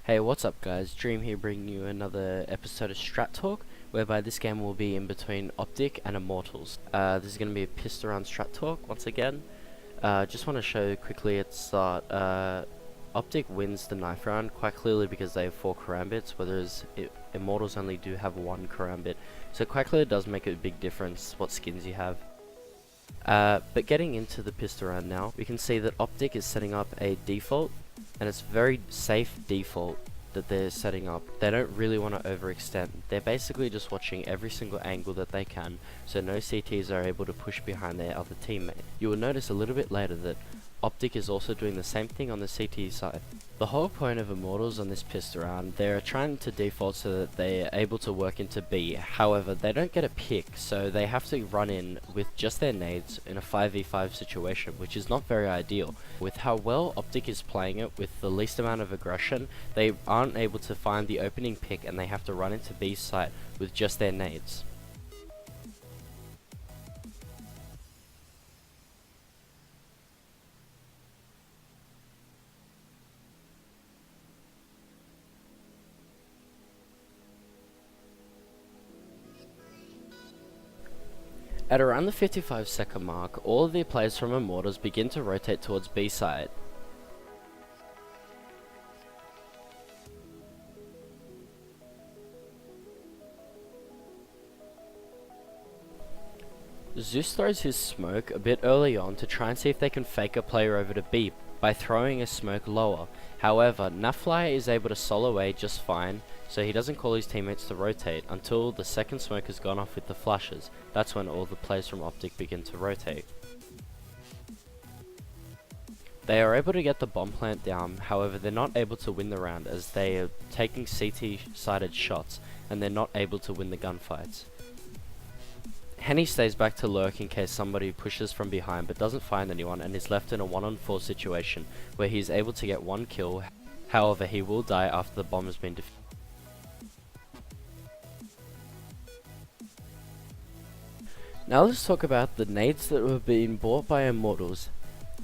Hey, what's up guys? Dream here bringing you another episode of Strat Talk, whereby this game will be in between Optic and Immortals. This is going to be a pissed around Strat Talk once again. Just want to show quickly at the start, Optic wins the knife round quite clearly because they have 4 karambits, whereas Immortals only do have 1 karambit. So quite clearly it does make a big difference what skins you have. But getting into the pistol round now, we can see that Optic is setting up a default, and it's very safe default that they're setting up. They don't really want to overextend. They're basically just watching every single angle that they can, so no CTs are able to push behind their other teammate. You will notice a little bit later that Optic is also doing the same thing on the CT side. The whole point of Immortals on this pistol round, they're trying to default so that they are able to work into B. However, they don't get a pick, so they have to run in with just their nades in a 5v5 situation, which is not very ideal. With how well Optic is playing it with the least amount of aggression, they aren't able to find the opening pick and they have to run into B site with just their nades. At around the 55-second mark, all of the players from Immortals begin to rotate towards B side. Zeus throws his smoke a bit early on to try and see if they can fake a player over to B by throwing a smoke lower. However, Nafly is able to solo A just fine, so he doesn't call his teammates to rotate until the second smoke has gone off with the flashes. That's when all the players from Optic begin to rotate. They are able to get the bomb plant down, however they're not able to win the round as they are taking CT-sided shots and they're not able to win the gunfights. Henny stays back to lurk in case somebody pushes from behind but doesn't find anyone and is left in a 1-on-4 situation where he is able to get 1 kill, however he will die after the bomb has been defused. Now let's talk about the nades that were being bought by Immortals.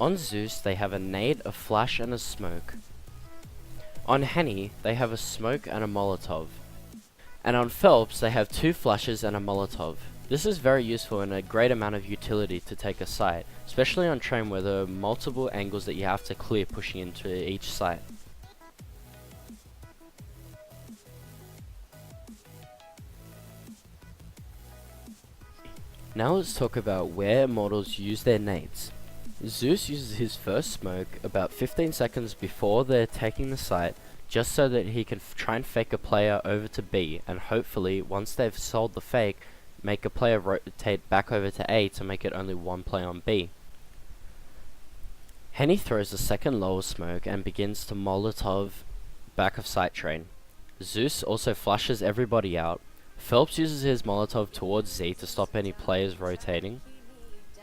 On Zeus they have a nade, a flash and a smoke. On Henny they have a smoke and a Molotov. And on Phelps they have 2 flashes and a Molotov. This is very useful and a great amount of utility to take a site, especially on train where there are multiple angles that you have to clear pushing into each site. Now let's talk about where Immortals use their nades. Zeus uses his first smoke about 15 seconds before they're taking the site, just so that he can try and fake a player over to B, and hopefully once they've sold the fake, make a player rotate back over to A to make it only 1 play on B. Henny throws the second lower smoke and begins to Molotov back of site train. Zeus also flashes everybody out. Phelps uses his Molotov towards Z to stop any players rotating,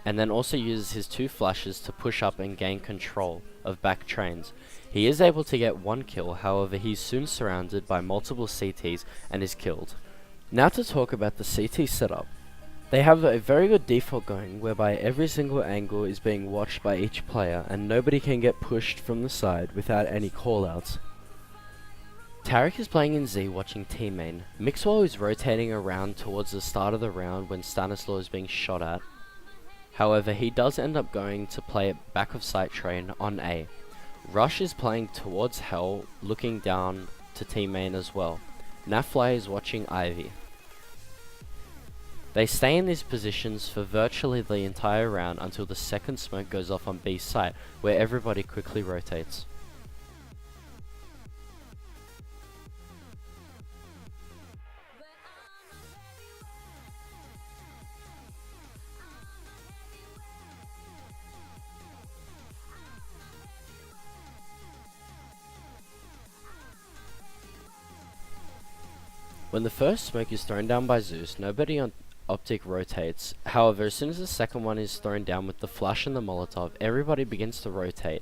and then also uses his 2 flashes to push up and gain control of back trains. He is able to get 1 kill, however he's soon surrounded by multiple CTs and is killed. Now to talk about the CT setup. They have a very good default going whereby every single angle is being watched by each player and nobody can get pushed from the side without any callouts. Tarek is playing in Z watching team main. Mixwell is rotating around towards the start of the round when Stanislaw is being shot at. However, he does end up going to play at back of site train on A. Rush is playing towards Hell, looking down to team main as well. Nafly is watching Ivy. They stay in these positions for virtually the entire round until the second smoke goes off on B site, where everybody quickly rotates. When the first smoke is thrown down by Zeus, nobody on Optic rotates. However, as soon as the second one is thrown down with the flash and the Molotov, everybody begins to rotate.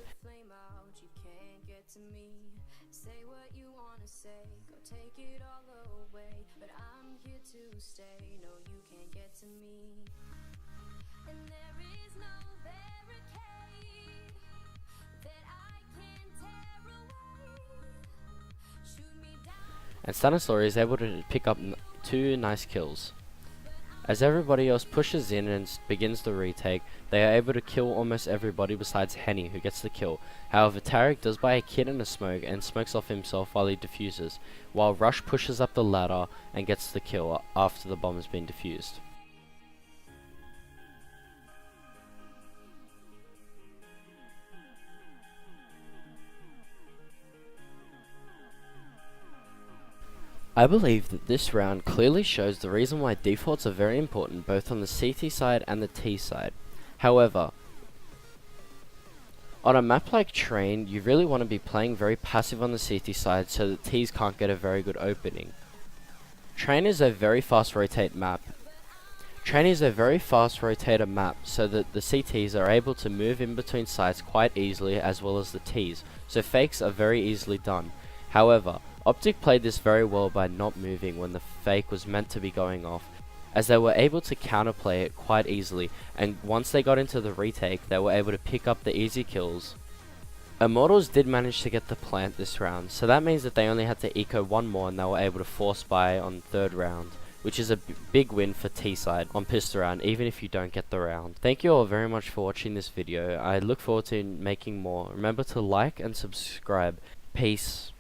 and Stanislaw is able to pick up 2 nice kills. As everybody else pushes in and begins the retake, they are able to kill almost everybody besides Henny, who gets the kill. However, Tarek does buy a kit and a smoke and smokes off himself while he defuses, while Rush pushes up the ladder and gets the kill after the bomb has been defused. I believe that this round clearly shows the reason why defaults are very important both on the CT side and the T side. However, on a map like Train, you really want to be playing very passive on the CT side so that Ts can't get a very good opening. Train is a very fast rotate map. Train is a very fast rotator map so that the CTs are able to move in between sites quite easily as well as the Ts, so fakes are very easily done. However, Optic played this very well by not moving when the fake was meant to be going off, as they were able to counterplay it quite easily, and once they got into the retake, they were able to pick up the easy kills. Immortals did manage to get the plant this round, so that means that they only had to eco one more and they were able to force buy on third round, which is a big win for T-side on pistol round, even if you don't get the round. Thank you all very much for watching this video. I look forward to making more. Remember to like and subscribe. Peace.